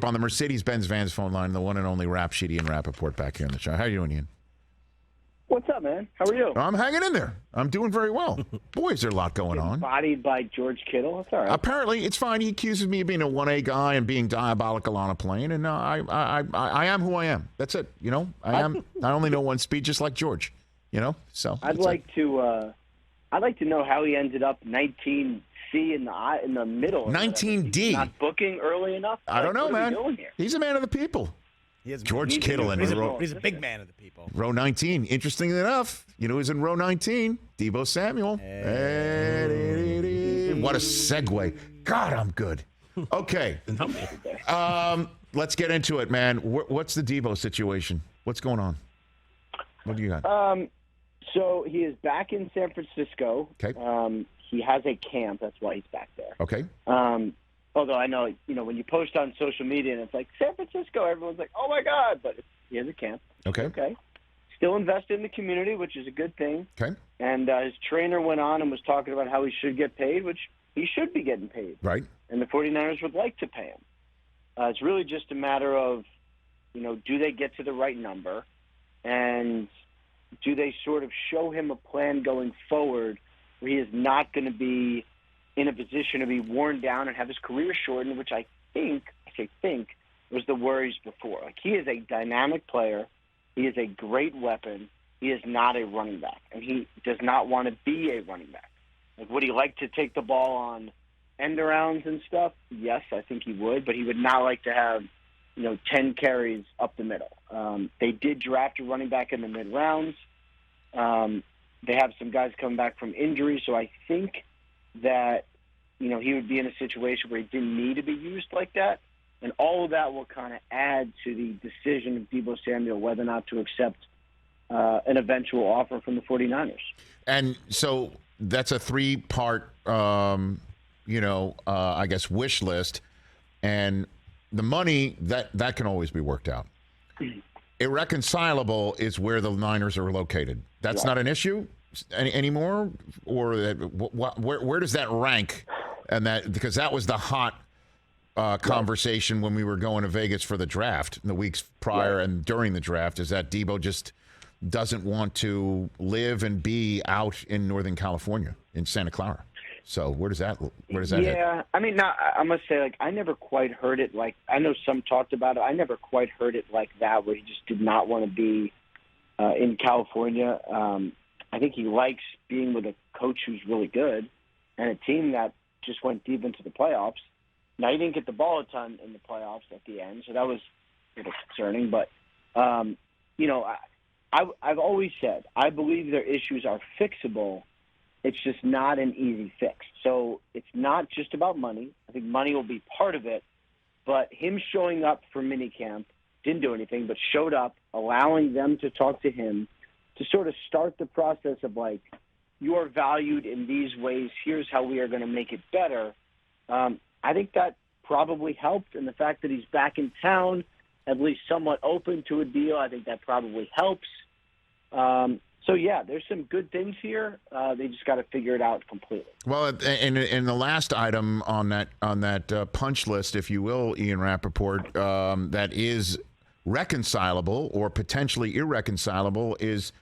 On the Mercedes-Benz Vans phone line, the one and only Rap Sheet Ian Rapoport back here on the show. How are you doing, Ian? What's up, man? How are you? I'm hanging in there. I'm doing very well. Boy, is there a lot going on. Bodied by George Kittle. That's all right. Apparently, it's fine. He accuses me of being a 1A guy and being diabolical on a plane, and I am who I am. That's it. You know, I only know one speed, just like George. You know, so I'd like to know how he ended up 19C in the middle. 19D. Not booking early enough. I don't know, man. What are we doing here? He's a man of the people. George Kittle in he's a big man of the people. row 19. Interestingly enough, you know who's in row 19? Deebo Samuel. Hey. What a segue. God, I'm good. Okay. Let's get into it, man. What's the Deebo situation? What's going on? What do you got? So he is back in San Francisco. Okay. He has a camp. That's why he's back there. Okay. Although I know, when you post on social media and it's like San Francisco, everyone's like, "Oh my God!" But he has a camp. Okay. Okay. Still invested in the community, which is a good thing. Okay. And his trainer went on and was talking about how he should get paid, which he should be getting paid. Right. And the 49ers would like to pay him. It's really just a matter of, do they get to the right number, and do they sort of show him a plan going forward where he is not going to be in a position to be worn down and have his career shortened, which I think was the worries before. Like, he is a dynamic player. He is a great weapon. He is not a running back, and he does not want to be a running back. Like, would he like to take the ball on end arounds and stuff? Yes, I think he would, but he would not like to have, 10 carries up the middle. They did draft a running back in the mid-rounds. They have some guys coming back from injury, so I think that, he would be in a situation where he didn't need to be used like that. And all of that will kind of add to the decision of Deebo Samuel whether or not to accept an eventual offer from the 49ers. And so that's a 3-part, I guess, wish list. And the money, that can always be worked out. Irreconcilable is where the Niners are located. That's not an issue anymore? Or where does that rank? And that, because that was the hot conversation when we were going to Vegas for the draft in the weeks prior and during the draft, is that Deebo just doesn't want to live and be out in Northern California, in Santa Clara. So where does that hit? I mean, I must say, I never quite heard it like, I know some talked about it. I never quite heard it like that, where he just did not want to be in California. I think he likes being with a coach who's really good and a team that just went deep into the playoffs. Now, he didn't get the ball a ton in the playoffs at the end, so that was a little concerning. But, I've always said I believe their issues are fixable. It's just not an easy fix. So it's not just about money. I think money will be part of it. But him showing up for minicamp, didn't do anything, but showed up, allowing them to talk to him to sort of start the process of, like, you are valued in these ways. Here's how we are going to make it better. I think that probably helped. And the fact that he's back in town, at least somewhat open to a deal, I think that probably helps. So, there's some good things here. They just got to figure it out completely. Well, and the last item on that punch list, if you will, Ian Rapoport, that is reconcilable or potentially irreconcilable is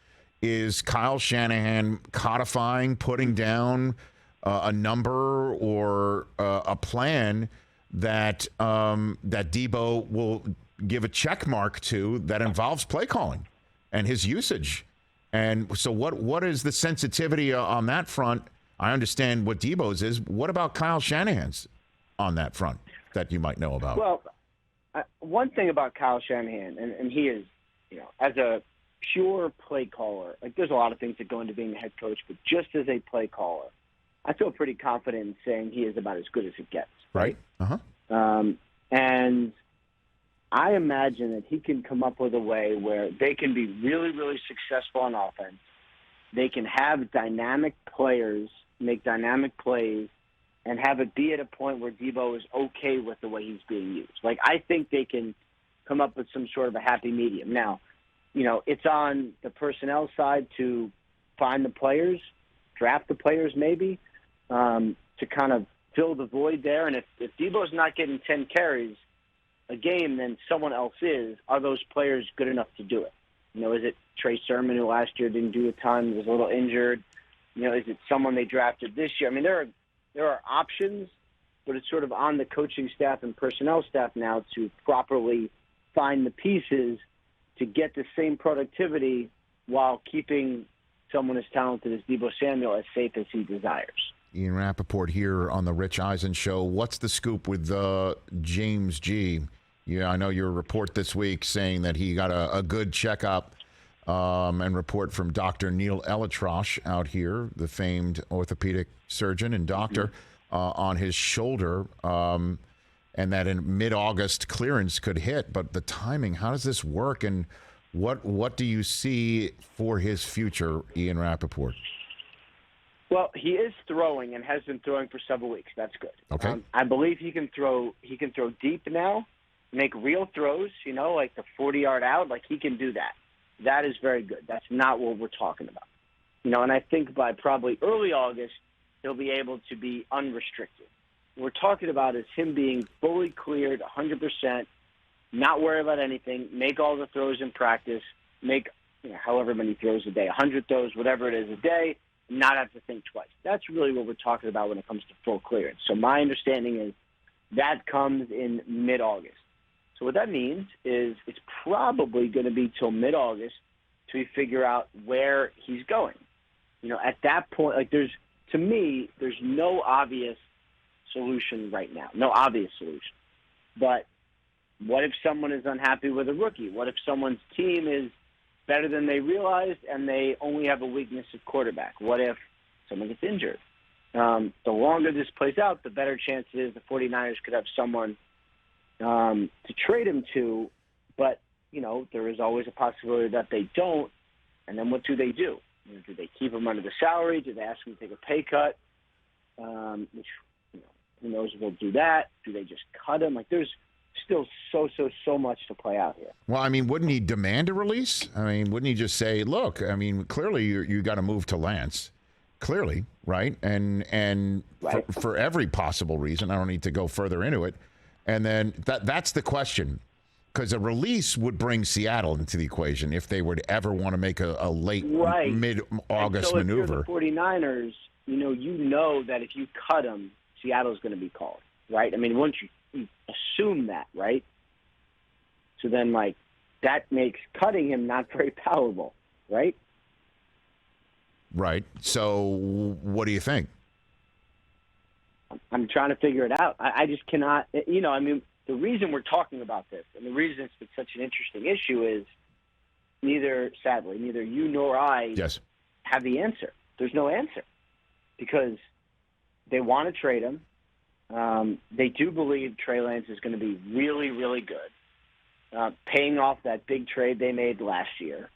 Kyle Shanahan codifying, putting down a number or a plan that Deebo will give a check mark to that involves play calling and his usage. And so what is the sensitivity on that front? I understand what Deebo's is. What about Kyle Shanahan's on that front that you might know about? Well, one thing about Kyle Shanahan, and he is, as a pure play caller, like, there's a lot of things that go into being a head coach, but just as a play caller, I feel pretty confident in saying he is about as good as it gets. Right. Uh-huh. And I imagine that he can come up with a way where they can be really, really successful on offense. They can have dynamic players make dynamic plays and have it be at a point where Deebo is okay with the way he's being used. Like, I think they can come up with some sort of a happy medium. Now, it's on the personnel side to find the players, draft the players maybe, to kind of fill the void there. And if Deebo's not getting 10 carries, a game than someone else is, are those players good enough to do it? Is it Trey Sermon, who last year didn't do a ton, was a little injured? Is it someone they drafted this year? I mean, there are options, but it's sort of on the coaching staff and personnel staff now to properly find the pieces to get the same productivity while keeping someone as talented as Deebo Samuel as safe as he desires. Ian Rapoport here on the Rich Eisen Show. What's the scoop with James G? Yeah, I know your report this week saying that he got a good checkup and report from Dr. Neil Elitrosh out here, the famed orthopedic surgeon and doctor, on his shoulder, and that in mid-August clearance could hit. But the timing, how does this work, and what do you see for his future, Ian Rapoport? Well, he is throwing and has been throwing for several weeks. That's good. Okay. I believe he can throw deep now, make real throws, like the 40-yard out. Like, he can do that. That is very good. That's not what we're talking about. And I think by probably early August, he'll be able to be unrestricted. What we're talking about is him being fully cleared, 100%, not worry about anything, make all the throws in practice, make however many throws a day, 100 throws, whatever it is a day, not have to think twice. That's really what we're talking about when it comes to full clearance. So my understanding is that comes in mid-August. So what that means is it's probably going to be till mid-August till we figure out where he's going. At that point, there's no obvious solution right now, no obvious solution. But what if someone is unhappy with a rookie? What if someone's team is better than they realized and they only have a weakness at quarterback? What if someone gets injured? The longer this plays out, the better chance it is the 49ers could have someone to trade him to, but, there is always a possibility that they don't, and then what do they do? Do they keep him under the salary? Do they ask him to take a pay cut? Which, who knows if they'll do that? Do they just cut him? There's still so much to play out here. Well, I mean, wouldn't he demand a release? I mean, wouldn't he just say, look, I mean, clearly you got to move to Lance. Clearly, right? And right. For every possible reason, I don't need to go further into it. And then that's the question, because a release would bring Seattle into the equation if they would ever want to make a late mid-August maneuver. If you're the 49ers, you know that if you cut him, Seattle's going to be called, right? I mean, once you assume that, right? So then, that makes cutting him not very palatable, right? Right. So what do you think? I'm trying to figure it out. I just cannot, the reason we're talking about this and the reason it's been such an interesting issue is neither you nor I have the answer. There's no answer because they want to trade him. They do believe Trey Lance is going to be really, really good, paying off that big trade they made last year.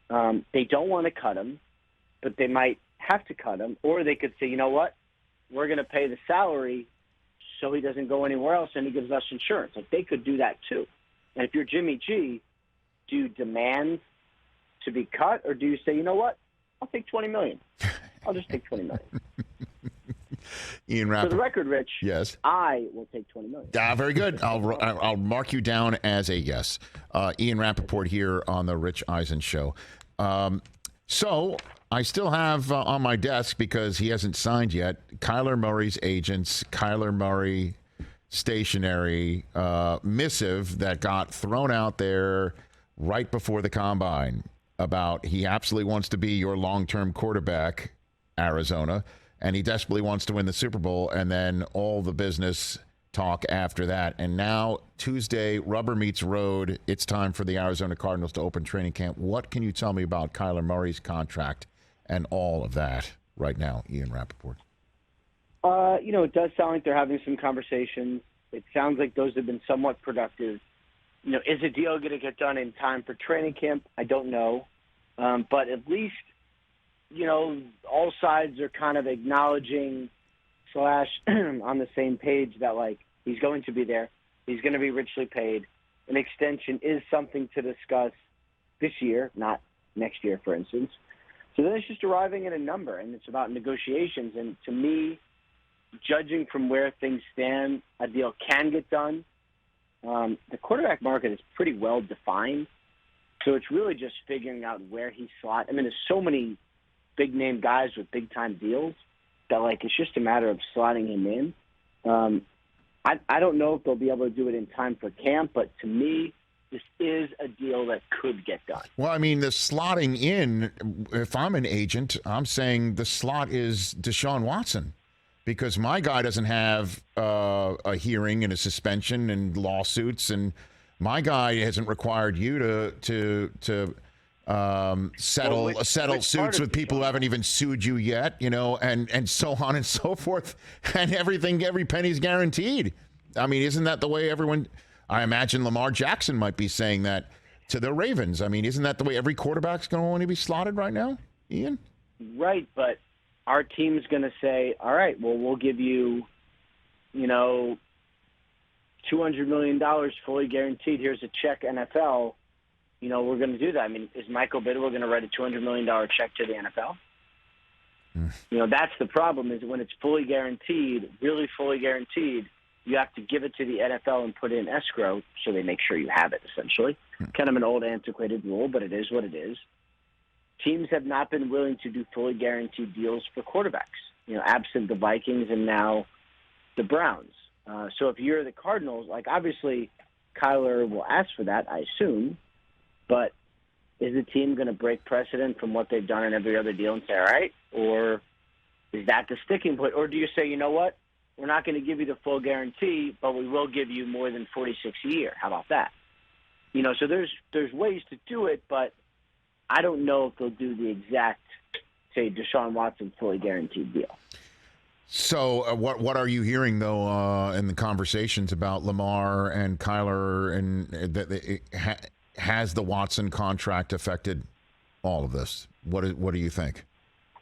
They don't want to cut him, but they might have to cut him, or they could say, you know what, we're going to pay the salary so he doesn't go anywhere else and he gives us insurance. They could do that too. And if you're Jimmy G, do you demand to be cut, or do you say, you know what, I'll take $20 million. I'll just take $20 million. Ian Rapoport. For the record, Rich, yes, I will take $20 million. Very good. I'll mark you down as a yes. Ian Rapoport here on the Rich Eisen Show. So I still have on my desk, because he hasn't signed yet, Kyler Murray's agent's Kyler Murray stationery missive that got thrown out there right before the combine about he absolutely wants to be your long-term quarterback, Arizona, and he desperately wants to win the Super Bowl, and then all the business talk after that. And now, Tuesday, rubber meets road. It's time for the Arizona Cardinals to open training camp. What can you tell me about Kyler Murray's contract and all of that right now, Ian Rapoport? It does sound like they're having some conversations. It sounds like those have been somewhat productive. Is a deal going to get done in time for training camp? I don't know. But at least, all sides are kind of acknowledging / on the same page that, he's going to be there. He's going to be richly paid. An extension is something to discuss this year, not next year, for instance. So then it's just arriving at a number, and it's about negotiations. And to me, judging from where things stand, a deal can get done. the quarterback market is pretty well defined. So it's really just figuring out where he slot. I mean, there's so many big-name guys with big-time deals that, like, it's just a matter of slotting him in. I don't know if they'll be able to do it in time for camp, but to me, this is a deal that could get done. Well, I mean, the slotting in, if I'm an agent, I'm saying the slot is Deshaun Watson because my guy doesn't have a hearing and a suspension and lawsuits, and my guy hasn't required you to settle suits with people who haven't even sued you yet, and so on and so forth, and every penny's guaranteed. I mean, isn't that the way everyone? I imagine Lamar Jackson might be saying that to the Ravens. I mean, isn't that the way every quarterback's going to want to be slotted right now, Ian? Right, but our team's going to say, all right, well, we'll give you, $200 million fully guaranteed. Here's a check, NFL. We're going to do that. I mean, is Michael Bidwill going to write a $200 million check to the NFL? That's the problem is when it's fully guaranteed, really fully guaranteed, you have to give it to the NFL and put it in escrow so they make sure you have it, essentially. Kind of an old, antiquated rule, but it is what it is. Teams have not been willing to do fully guaranteed deals for quarterbacks, absent the Vikings and now the Browns. So if you're the Cardinals, obviously Kyler will ask for that, I assume, but is the team going to break precedent from what they've done in every other deal and say, all right, or is that the sticking point? Or do you say, you know what, we're not going to give you the full guarantee, but we will give you more than $46 a year. How about that? So there's ways to do it, but I don't know if they'll do the exact, say, Deshaun Watson fully guaranteed deal. So what are you hearing, though, in the conversations about Lamar and Kyler, and has the Watson contract affected all of this? What do you think?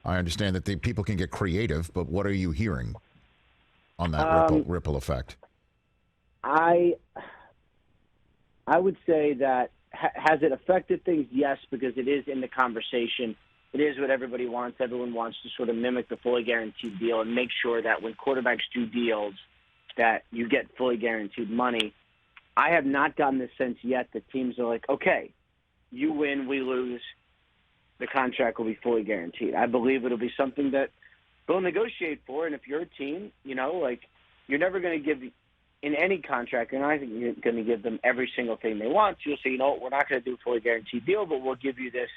I understand that people can get creative, but what are you hearing on that ripple effect? I would say that has it affected things? Yes, because it is in the conversation. It is what everybody wants. Everyone wants to sort of mimic the fully guaranteed deal and make sure that when quarterbacks do deals that you get fully guaranteed money. I have not gotten the sense yet that teams are like, okay, you win, we lose, the contract will be fully guaranteed. I believe it'll be something that they'll negotiate for, and if you're a team, you're never going to give in any contract, you're not going to give them every single thing they want. You'll say, we're not going to do a fully guaranteed deal, but we'll give you this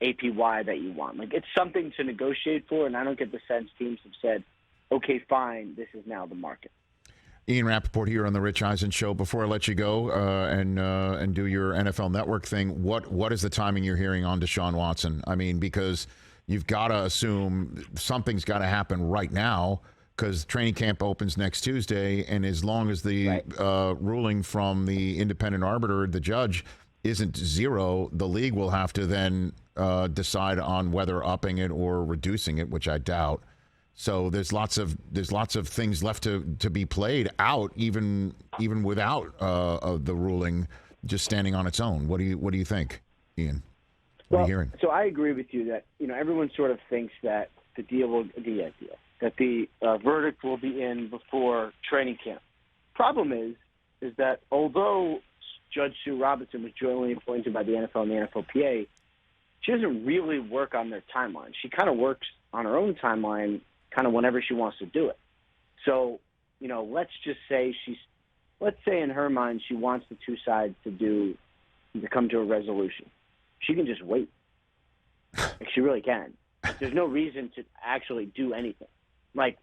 APY that you want. It's something to negotiate for, and I don't get the sense teams have said, okay, fine, this is now the market. Ian Rapoport here on the Rich Eisen Show. Before I let you go and do your NFL Network thing, what is the timing you're hearing on Deshaun Watson? I mean, because you've got to assume something's got to happen right now because training camp opens next Tuesday, and as long as the ruling from the independent arbiter, the judge, isn't zero, the league will have to then decide on whether upping it or reducing it, which I doubt. So there's lots of things left to be played out, even without the ruling just standing on its own. What do you think, Ian? What are you hearing? So I agree with you that everyone sort of thinks that that the verdict will be in before training camp. Problem is that although Judge Sue Robinson was jointly appointed by the NFL and the NFLPA, she doesn't really work on their timeline. She kind of works on her own timeline, kind of whenever she wants to do it. So, let's say in her mind she wants the two sides to come to a resolution. She can just wait. She really can. There's no reason to actually do anything.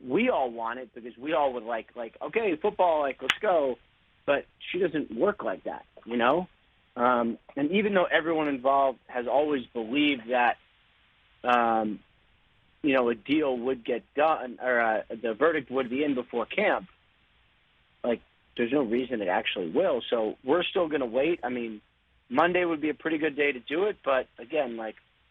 We all want it because we all would like, okay, football, let's go. But she doesn't work like that, And even though everyone involved has always believed that, a deal would get done or the verdict would be in before camp, there's no reason it actually will. So we're still going to wait. I mean, Monday would be a pretty good day to do it. But, again,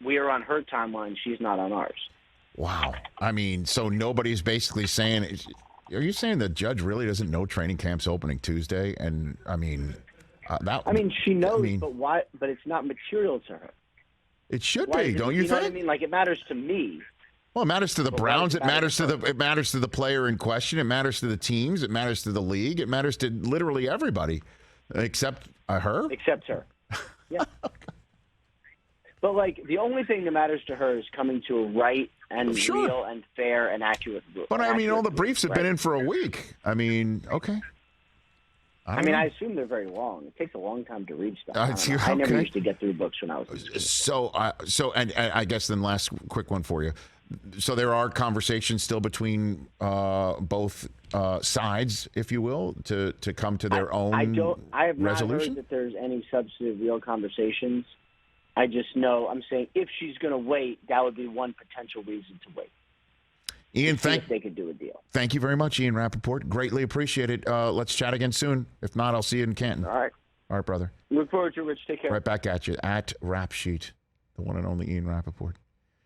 we are on her timeline. She's not on ours. Wow. I mean, so nobody's basically saying – are you saying the judge really doesn't know training camp's opening Tuesday? And I mean, she knows, but why? But it's not material to her. It should be, don't you think? Know what I mean? It matters to me. Well, it matters to the Browns. It matters to the player in question. It matters to the teams. It matters to the league. It matters to literally everybody. Except her? Except her. Yeah. But, like, the only thing that matters to her is coming to a right and real and fair and accurate. But, I mean, all the briefs have been in for a week. I mean, okay. I assume they're very long. It takes a long time to read stuff. I never used to get through books when I was in school. And I guess then last quick one for you. So there are conversations still between both sides, if you will, to come to their own resolution? I have not heard that there's any substantive real conversations. I just know, I'm saying if she's going to wait, that would be one potential reason to wait. Ian, if they could do a deal. Thank you very much, Ian Rapoport. Greatly appreciate it. Let's chat again soon. If not, I'll see you in Canton. All right. All right, brother. Look forward to it, Rich. Take care. Right back at you at Rap Sheet, the one and only Ian Rapoport.